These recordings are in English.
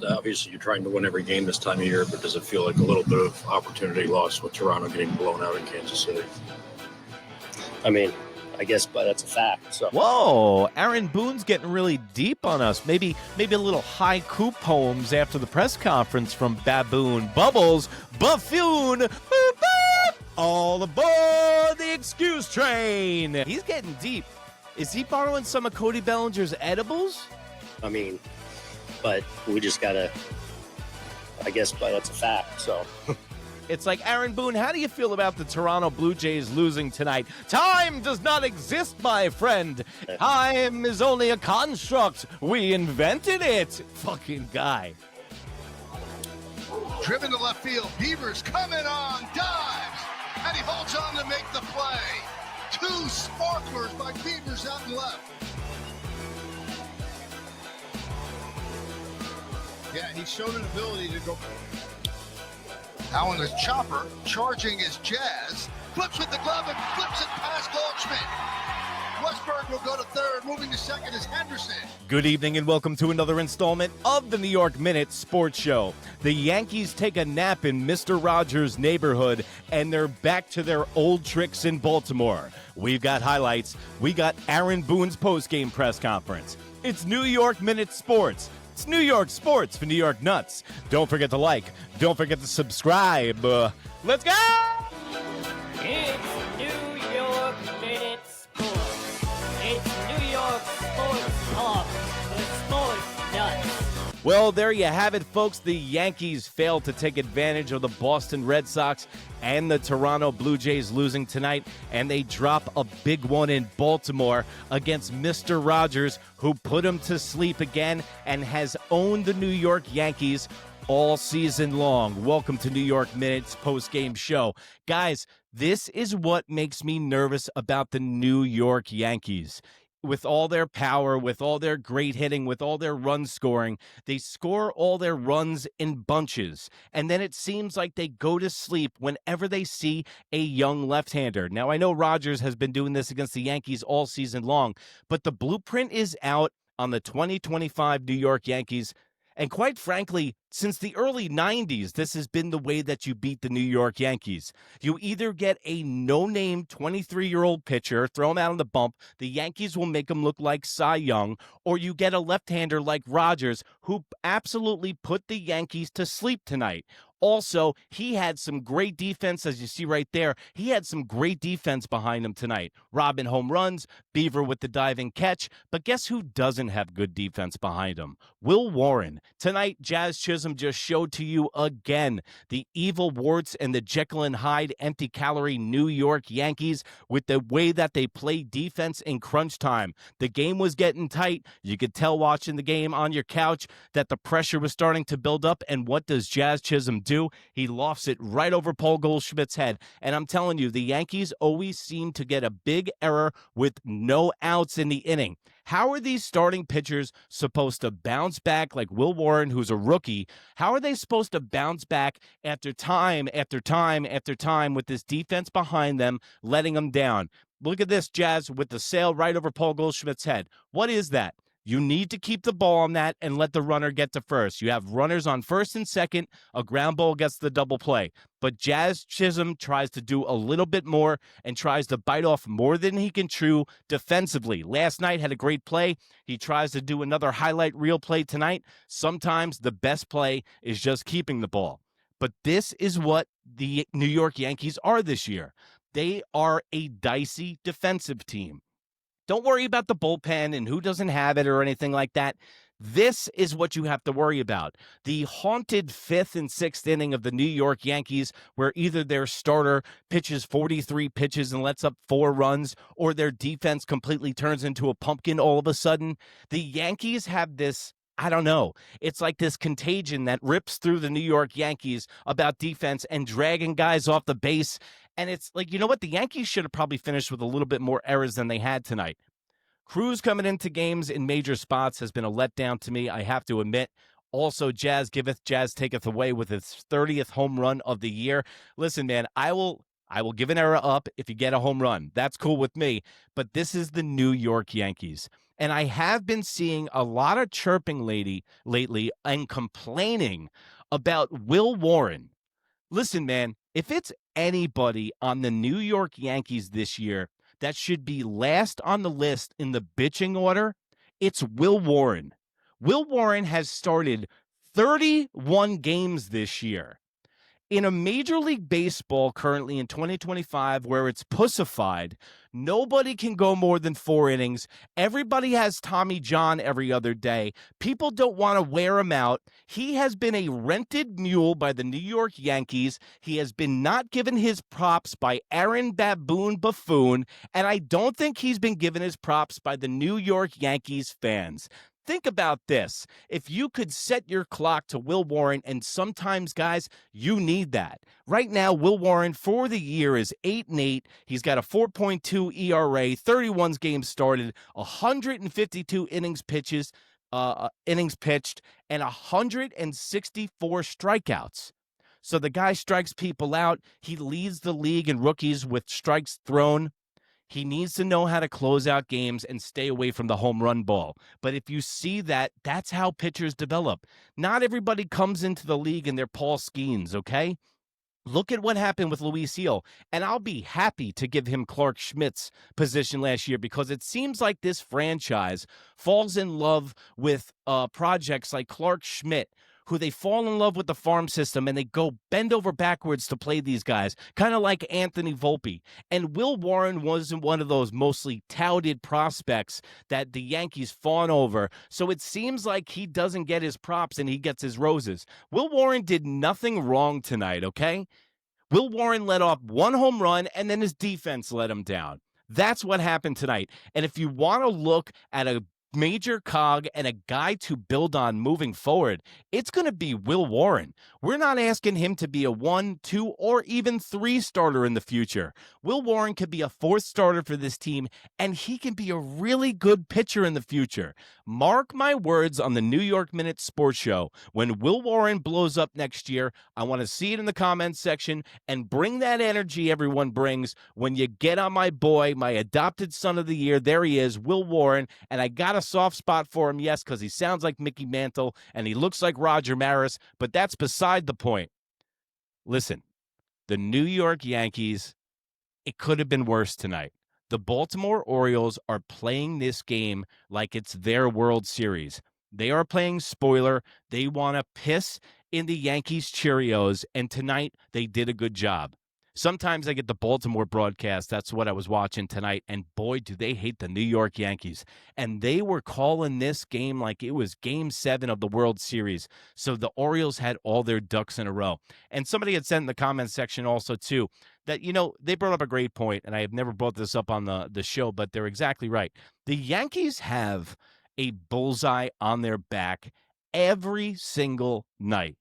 Obviously, you're trying to win every game this time of year, but does it feel like a little bit of opportunity lost with Toronto getting blown out in Kansas City? I mean, I guess, but that's a fact. So. Whoa, Aaron Boone's getting really deep on us. Maybe a little haiku poems after the press conference from Baboon. Bubbles, buffoon, boop, boop. All aboard the excuse train. He's getting deep. Is he borrowing some of Cody Bellinger's edibles? I mean, but we just gotta, I guess, but that's a fact. So. It's like, Aaron Boone, how do you feel about the Toronto Blue Jays losing tonight? Time does not exist, my friend. Time is only a construct. We invented it. Fucking guy. Driven to left field. Beavers coming on. Dives. And he holds on to make the play. Two sparklers by Beavers out and left. Yeah, he's shown an ability to go. Now in the chopper, charging is Jazz. Flips with the glove and flips it past Goldschmidt. Westberg will go to third. Moving to second is Henderson. Good evening and welcome to another installment of the New York Minute Sports Show. The Yankees take a nap in Mr. Rodgers' neighborhood and they're back to their old tricks in Baltimore. We've got highlights. We got Aaron Boone's postgame press conference. It's New York Minute Sports. It's New York sports for New York nuts. Don't forget to like. Don't forget to subscribe. Let's go! It's New York Minute Sports. It's New York Sports Talk for sports nuts. Well, there you have it, folks. The Yankees failed to take advantage of the Boston Red Sox and the Toronto Blue Jays losing tonight, and they drop a big one in Baltimore against Mr. Rodgers, who put him to sleep again and has owned the New York Yankees all season long. Welcome to New York Minute's post-game show. Guys, this is what makes me nervous about the New York Yankees. With all their power, with all their great hitting, with all their run scoring, they score all their runs in bunches. And then it seems like they go to sleep whenever they see a young left-hander. Now, I know Rodgers has been doing this against the Yankees all season long, but the blueprint is out on the 2025 New York Yankees. And quite frankly, since the early 90s, this has been the way that you beat the New York Yankees. You either get a no-name 23-year-old pitcher, throw him out on the bump, the Yankees will make him look like Cy Young, or you get a left-hander like Rodgers, who absolutely put the Yankees to sleep tonight. Also, he had some great defense, as you see right there. He had some great defense behind him tonight. Robin home runs, Beaver with the diving catch, but guess who doesn't have good defense behind him? Will Warren. Tonight, Jazz Chisholm just showed to you again the evil warts and the Jekyll and Hyde empty-calorie New York Yankees with the way that they play defense in crunch time. The game was getting tight. You could tell watching the game on your couch that the pressure was starting to build up, and what does Jazz Chisholm do? He lofts it right over Paul Goldschmidt's head. And I'm telling you, the Yankees always seem to get a big error with no outs in the inning. How are these starting pitchers supposed to bounce back like Will Warren, who's a rookie? How are they supposed to bounce back after time after time after time with this defense behind them, letting them down? Look at this, Jazz, with the sail right over Paul Goldschmidt's head. What is that? You need to keep the ball on that and let the runner get to first. You have runners on first and second. A ground ball gets the double play. But Jazz Chisholm tries to do a little bit more and tries to bite off more than he can chew defensively. Last night had a great play. He tries to do another highlight reel play tonight. Sometimes the best play is just keeping the ball. But this is what the New York Yankees are this year. They are a dicey defensive team. Don't worry about the bullpen and who doesn't have it or anything like that. This is what you have to worry about. The haunted fifth and sixth inning of the New York Yankees, where either their starter pitches 43 pitches and lets up 4 runs, or their defense completely turns into a pumpkin all of a sudden. The Yankees have this, I don't know, it's like this contagion that rips through the New York Yankees about defense and dragging guys off the base. And it's like, you know what? The Yankees should have probably finished with a little bit more errors than they had tonight. Cruz coming into games in major spots has been a letdown to me, I have to admit. Also, Jazz giveth, Jazz taketh away with his 30th home run of the year. Listen, man, I will give an error up if you get a home run. That's cool with me. But this is the New York Yankees. And I have been seeing a lot of chirping lately and complaining about Will Warren. Listen, man, if it's anybody on the New York Yankees this year that should be last on the list in the bitching order, it's Will Warren. Will Warren has started 31 games this year. In a Major League Baseball currently in 2025 where it's pussified, nobody can go more than 4 innings. Everybody has Tommy John every other day. People don't want to wear him out. He has been a rented mule by the New York Yankees. He has been not given his props by Aaron Baboon Buffoon, and I don't think he's been given his props by the New York Yankees fans. Think about this. If you could set your clock to Will Warren, and sometimes, guys, you need that. Right now, Will Warren for the year is 8-8. He's got a 4.2 ERA, 31 games started, 152 innings pitched, and 164 strikeouts. So the guy strikes people out. He leads the league in rookies with strikes thrown. He needs to know how to close out games and stay away from the home run ball. But if you see that, that's how pitchers develop. Not everybody comes into the league and they're Paul Skeens, okay? Look at what happened with Luis Gil, and I'll be happy to give him Clark Schmidt's position last year because it seems like this franchise falls in love with projects like Clark Schmidt, who they fall in love with the farm system and they go bend over backwards to play these guys, kind of like Anthony Volpe. And Will Warren wasn't one of those mostly touted prospects that the Yankees fawn over, so it seems like he doesn't get his props and he gets his roses. Will Warren did nothing wrong tonight, okay? Will Warren let off 1 home run and then his defense let him down. That's what happened tonight. And if you want to look at a major cog and a guy to build on moving forward, it's going to be Will Warren. We're not asking him to be a 1, 2, or even 3 starter in the future. Will Warren could be a 4th starter for this team, and he can be a really good pitcher in the future. Mark my words on the New York Minute Sports Show. When Will Warren blows up next year, I want to see it in the comments section and bring that energy everyone brings when you get on my boy, my adopted son of the year. There he is, Will Warren, and I got a soft spot for him, yes, because he sounds like Mickey Mantle and he looks like Roger Maris, but that's beside the point. Listen, the New York Yankees, it could have been worse tonight. The Baltimore Orioles are playing this game like it's their World Series. They are playing spoiler. They want to piss in the Yankees Cheerios, and tonight they did a good job. Sometimes I get the Baltimore broadcast. That's what I was watching tonight. And boy, do they hate the New York Yankees. And they were calling this game like it was Game 7 of the World Series. So the Orioles had all their ducks in a row. And somebody had said in the comments section also, too, that, you know, they brought up a great point, and I have never brought this up on the show, but they're exactly right. The Yankees have a bullseye on their back every single night.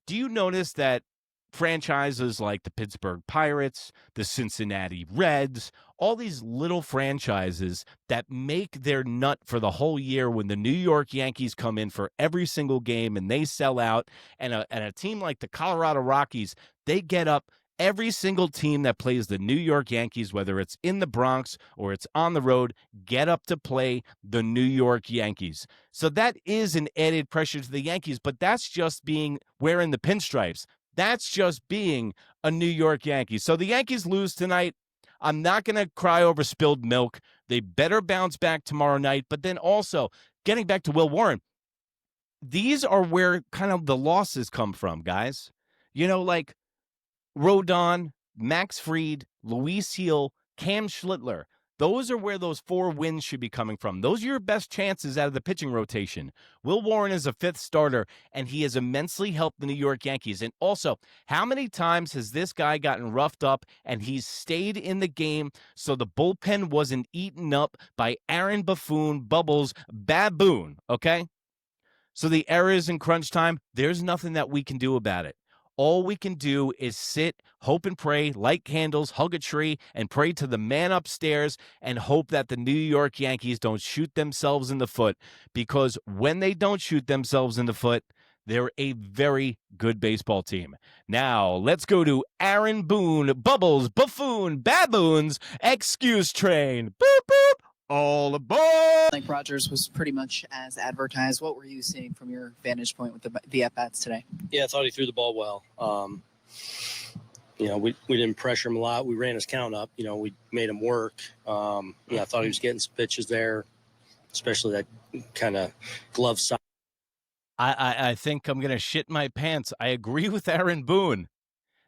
Do you notice that franchises like the Pittsburgh Pirates, the Cincinnati Reds, all these little franchises that make their nut for the whole year when the New York Yankees come in for every single game and they sell out, and a team like the Colorado Rockies, they get up. Every single team that plays the New York Yankees, whether it's in the Bronx or it's on the road, get up to play the New York Yankees. So that is an added pressure to the Yankees, but that's just being wearing the pinstripes. That's just being a New York Yankee. So the Yankees lose tonight. I'm not going to cry over spilled milk. They better bounce back tomorrow night. But then also, getting back to Will Warren, these are where kind of the losses come from, guys. You know, like Rodon, Max Fried, Luis Gil, Cam Schlittler. Those are where those 4 wins should be coming from. Those are your best chances out of the pitching rotation. Will Warren is a 5th starter, and he has immensely helped the New York Yankees. And also, how many times has this guy gotten roughed up and he's stayed in the game so the bullpen wasn't eaten up by Aaron Bubbles Baboon, okay? So the errors in crunch time, there's nothing that we can do about it. All we can do is sit, hope and pray, light candles, hug a tree, and pray to the man upstairs and hope that the New York Yankees don't shoot themselves in the foot, because when they don't shoot themselves in the foot, they're a very good baseball team. Now, let's go to Aaron Boone, Bubbles, Buffoon, Baboons, Excuse Train. Boop, boop. All aboard! Like Rodgers was pretty much as advertised. What were you seeing from your vantage point with the at-bats today? Yeah, I thought he threw the ball well. We didn't pressure him a lot. We ran his count up. We made him work. I thought he was getting some pitches there, especially that kind of glove side. I think I'm going to shit my pants. I agree with Aaron Boone.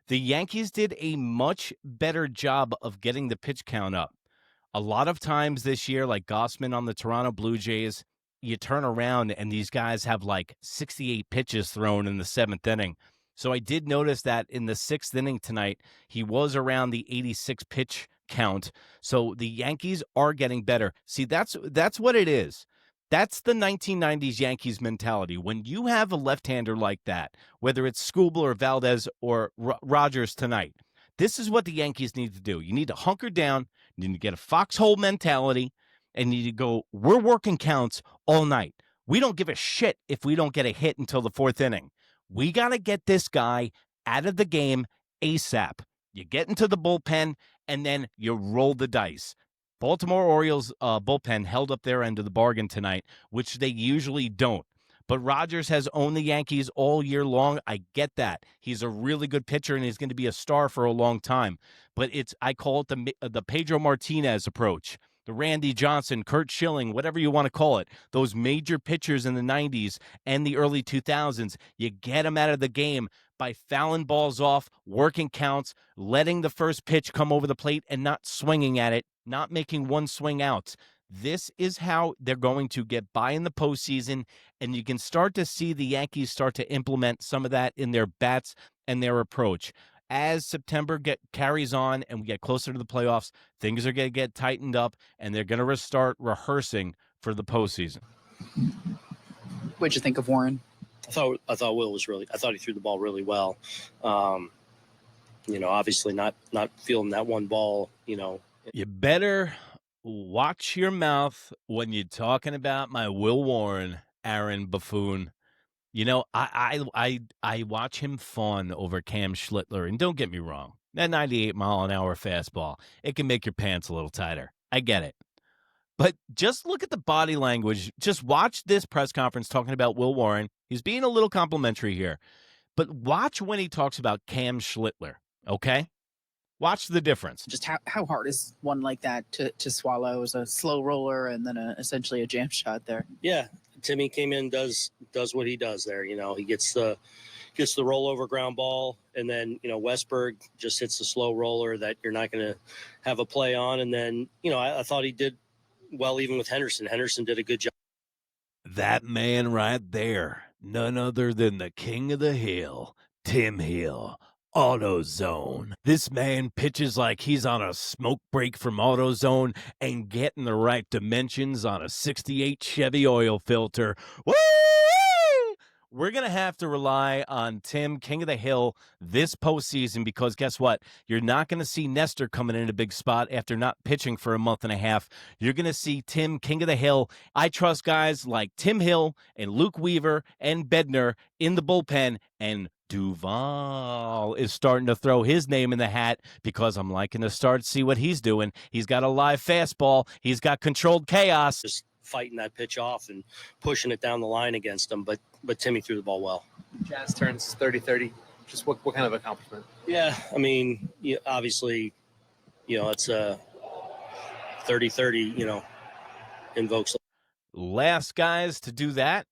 The Yankees did a much better job of getting the pitch count up. A lot of times this year, like Gossman on the Toronto Blue Jays, you turn around and these guys have like 68 pitches thrown in the 7th inning. So I did notice that in the 6th inning tonight, he was around the 86 pitch count. So the Yankees are getting better. See, that's what it is. That's the 1990s Yankees mentality. When you have a left-hander like that, whether it's Skubal or Valdez or Rodgers tonight, this is what the Yankees need to do. You need to hunker down, you need to get a foxhole mentality, and you need to go, we're working counts all night. We don't give a shit if we don't get a hit until the 4th inning. We got to get this guy out of the game ASAP. You get into the bullpen, and then you roll the dice. Baltimore Orioles bullpen held up their end of the bargain tonight, which they usually don't. But Rodgers has owned the Yankees all year long. I get that. He's a really good pitcher, and he's going to be a star for a long time. But I call it the Pedro Martinez approach. The Randy Johnson, Curt Schilling, whatever you want to call it, those major pitchers in the 90s and the early 2000s, you get them out of the game by fouling balls off, working counts, letting the first pitch come over the plate and not swinging at it, not making one swing out. This is how they're going to get by in the postseason, and you can start to see the Yankees start to implement some of that in their bats and their approach. As September carries on and we get closer to the playoffs, things are going to get tightened up, and they're going to start rehearsing for the postseason. What'd you think of Warren? I thought Will was I thought he threw the ball really well. Obviously not feeling that one ball. You better watch your mouth when you're talking about my Will Warren, Aaron Buffoon. I watch him fawn over Cam Schlittler, and don't get me wrong, that 98-mile-an-hour fastball, it can make your pants a little tighter. I get it. But just look at the body language. Just watch this press conference talking about Will Warren. He's being a little complimentary here. But watch when he talks about Cam Schlittler, okay? Watch the difference. Just how hard is one like that to swallow as a slow roller and then essentially a jam shot there? Yeah, Timmy came in, does what he does there. He gets the rollover ground ball, and then Westberg just hits the slow roller that you're not going to have a play on. And then I thought he did well even with Henderson. Henderson did a good job. That man right there, none other than the king of the hill, Tim Hill. AutoZone. This man pitches like he's on a smoke break from AutoZone and getting the right dimensions on a 68 Chevy oil filter. Woo! We're going to have to rely on Tim, King of the Hill, this postseason because guess what? You're not going to see Nestor coming in a big spot after not pitching for a month and a half. You're going to see Tim, King of the Hill. I trust guys like Tim Hill and Luke Weaver and Bednar in the bullpen, and Duval is starting to throw his name in the hat because I'm liking to start to see what he's doing. He's got a live fastball. He's got controlled chaos. Just fighting that pitch off and pushing it down the line against him. But Timmy threw the ball well. Jazz turns 30-30. Just what kind of accomplishment? Yeah, I mean, obviously, it's a 30-30, invokes. Last guys to do that,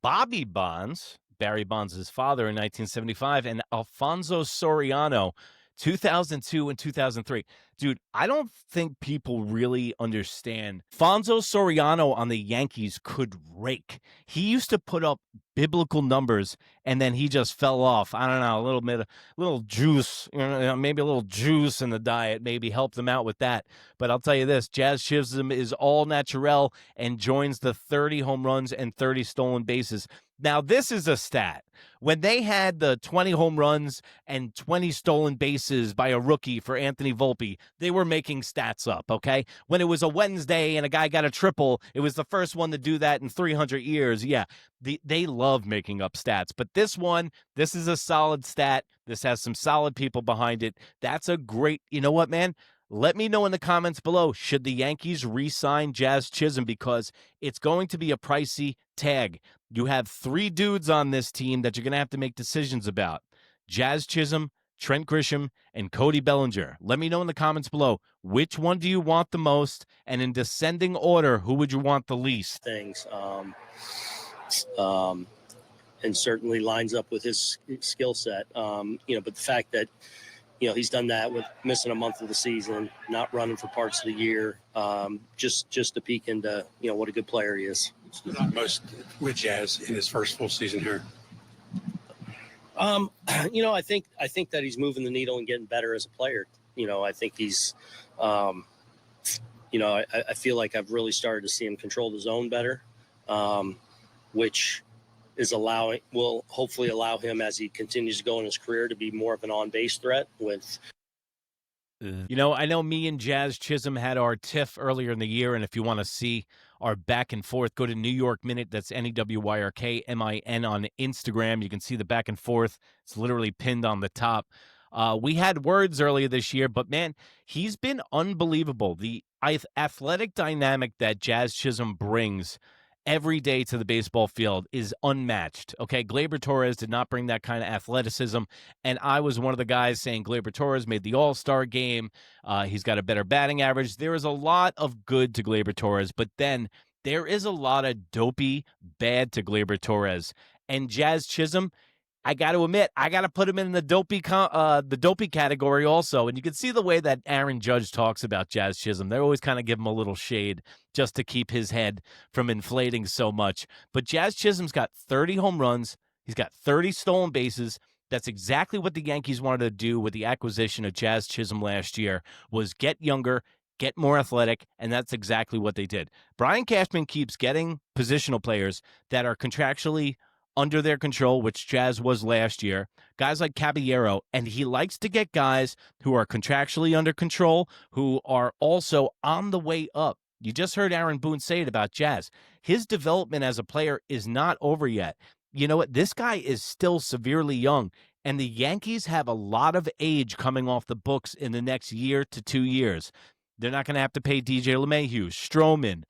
Bobby Bonds, Barry Bonds' father in 1975, and Alfonso Soriano, 2002 and 2003. Dude, I don't think people really understand. Alfonso Soriano on the Yankees could rake. He used to put up biblical numbers, and then he just fell off. I don't know, a little juice, maybe a little juice in the diet maybe helped him out with that. But I'll tell you this, Jazz Chisholm is all natural and joins the 30 home runs and 30 stolen bases. Now, this is a stat. When they had the 20 home runs and 20 stolen bases by a rookie for Anthony Volpe, they were making stats up, okay? When it was a Wednesday and a guy got a triple, it was the first one to do that in 300 years. Yeah, they love making up stats. But this is a solid stat. This has some solid people behind it. That's a great, you know what, man? Let me know in the comments below, should the Yankees re-sign Jazz Chisholm, because it's going to be a pricey tag. You have 3 dudes on this team that you're going to have to make decisions about. Jazz Chisholm, Trent Grisham, and Cody Bellinger. Let me know in the comments below, which one do you want the most, and in descending order, who would you want the least? Things. And certainly lines up with his skill set. But the fact that, he's done that with missing a month of the season, not running for parts of the year, just to peek into, what a good player he is. Most with Jazz in his first full season here. I think that he's moving the needle and getting better as a player. I think he's, I feel like I've really started to see him control the zone better, which will hopefully allow him, as he continues to go in his career, to be more of an on-base threat with. I know me and Jazz Chisholm had our tiff earlier in the year, and if you want to see our back and forth, go to New York Minute. That's NEWYRKMIN on Instagram. You can see the back and forth. It's literally pinned on the top. We had words earlier this year, but man, he's been unbelievable. The athletic dynamic that Jazz Chisholm brings every day to the baseball field is unmatched. Okay, Gleyber Torres did not bring that kind of athleticism, and I was one of the guys saying Gleyber Torres made the All-Star game. He's got a better batting average. There is a lot of good to Gleyber Torres, but then there is a lot of dopey bad to Gleyber Torres. And Jazz Chisholm, I got to admit, I got to put him in the dopey category also. And you can see the way that Aaron Judge talks about Jazz Chisholm. They always kind of give him a little shade just to keep his head from inflating so much. But Jazz Chisholm's got 30 home runs. He's got 30 stolen bases. That's exactly what the Yankees wanted to do with the acquisition of Jazz Chisholm last year, was get younger, get more athletic, and that's exactly what they did. Brian Cashman keeps getting positional players that are contractually under their control, which Jazz was last year, guys like Caballero, and he likes to get guys who are contractually under control, who are also on the way up. You just heard Aaron Boone say it about Jazz. His development as a player is not over yet. You know what? This guy is still severely young, and the Yankees have a lot of age coming off the books in the next year to 2 years. They're not going to have to pay DJ LeMahieu, Stroman,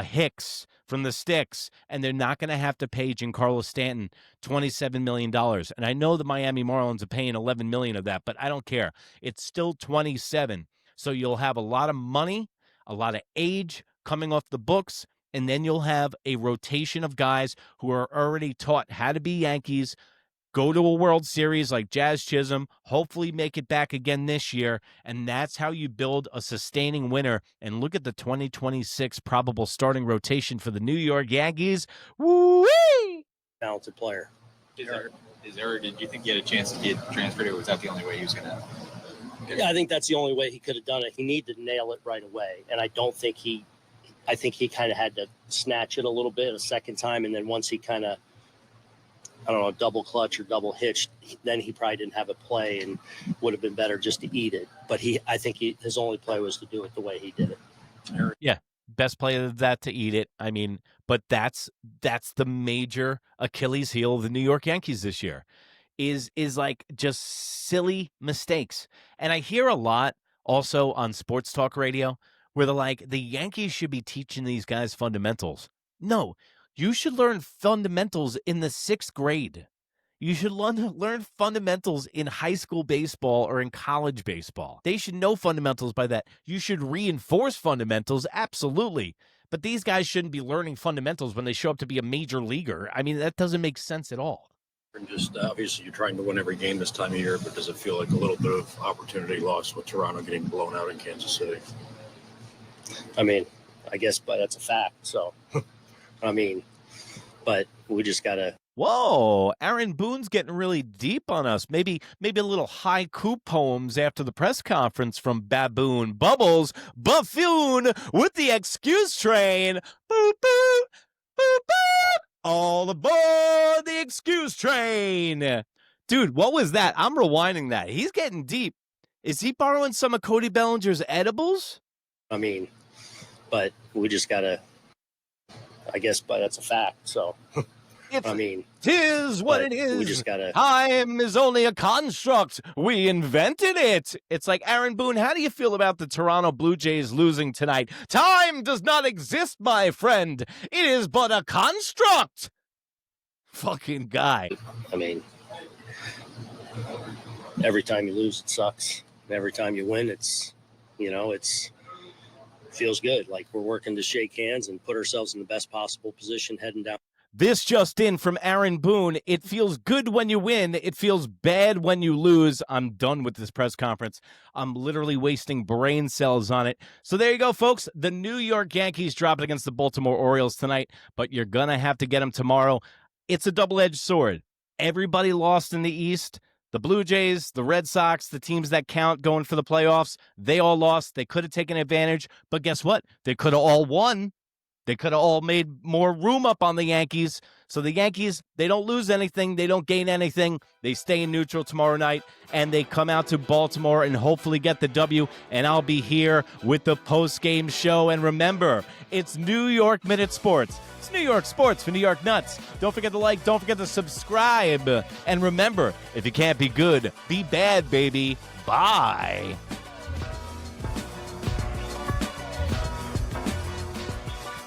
Hicks from the Sticks, and they're not going to have to pay Giancarlo Stanton $27 million. And I know the Miami Marlins are paying $11 million of that, but I don't care. It's still 27. So you'll have a lot of money, a lot of age coming off the books, and then you'll have a rotation of guys who are already taught how to be Yankees, go to a World Series like Jazz Chisholm, hopefully make it back again this year, and that's how you build a sustaining winner. And look at the 2026 probable starting rotation for the New York Yankees. Woo-wee! Talented player. Did you think he had a chance to get transferred, or was that the only way he was going to? Yeah, I think that's the only way he could have done it. He needed to nail it right away, and I think he kind of had to snatch it a little bit a second time, and then once he kind of, double clutch or double hitched, then he probably didn't have a play and would have been better just to eat it. But I think his only play was to do it the way he did it. Yeah, best play of that to eat it. I mean, but that's the major Achilles heel of the New York Yankees this year, is like just silly mistakes. And I hear a lot also on sports talk radio where they're like, the Yankees should be teaching these guys fundamentals. No, you should learn fundamentals in the 6th grade. You should learn fundamentals in high school baseball or in college baseball. They should know fundamentals by that. You should reinforce fundamentals, absolutely. But these guys shouldn't be learning fundamentals when they show up to be a major leaguer. I mean, that doesn't make sense at all. And just obviously you're trying to win every game this time of year, but does it feel like a little bit of opportunity lost with Toronto getting blown out in Kansas City? I mean, I guess, but that's a fact. So, but we just got to. Whoa, Aaron Boone's getting really deep on us. Maybe a little haiku poems after the press conference from Baboon. Bubbles, buffoon with the excuse train. Boop, boop, boop, boop. All aboard the excuse train. Dude, what was that? I'm rewinding that. He's getting deep. Is he borrowing some of Cody Bellinger's edibles? But we just got to, I guess, but that's a fact. So, It's, I mean, tis what but it is. we just gotta. Time is only a construct. We invented it. It's like, Aaron Boone, how do you feel about the Toronto Blue Jays losing tonight? Time does not exist, my friend. It is but a construct. Fucking guy. I mean, every time you lose, it sucks. And every time you win, it's feels good. Like we're working to shake hands and put ourselves in the best possible position heading down. This just in from Aaron Boone. It feels good when you win. It feels bad when you lose. I'm done with this press conference. I'm literally wasting brain cells on it. So there you go, folks. The New York Yankees drop it against the Baltimore Orioles tonight, but you're going to have to get them tomorrow. It's a double-edged sword. Everybody lost in the East. The Blue Jays, the Red Sox, the teams that count going for the playoffs, they all lost. They could have taken advantage, but guess what? They could have all won. They could have all made more room up on the Yankees. So the Yankees, they don't lose anything. They don't gain anything. They stay in neutral tomorrow night, and they come out to Baltimore and hopefully get the W. And I'll be here with the post-game show. And remember, it's New York Minute Sports. It's New York sports for New York nuts. Don't forget to like. Don't forget to subscribe. And remember, if you can't be good, be bad, baby. Bye.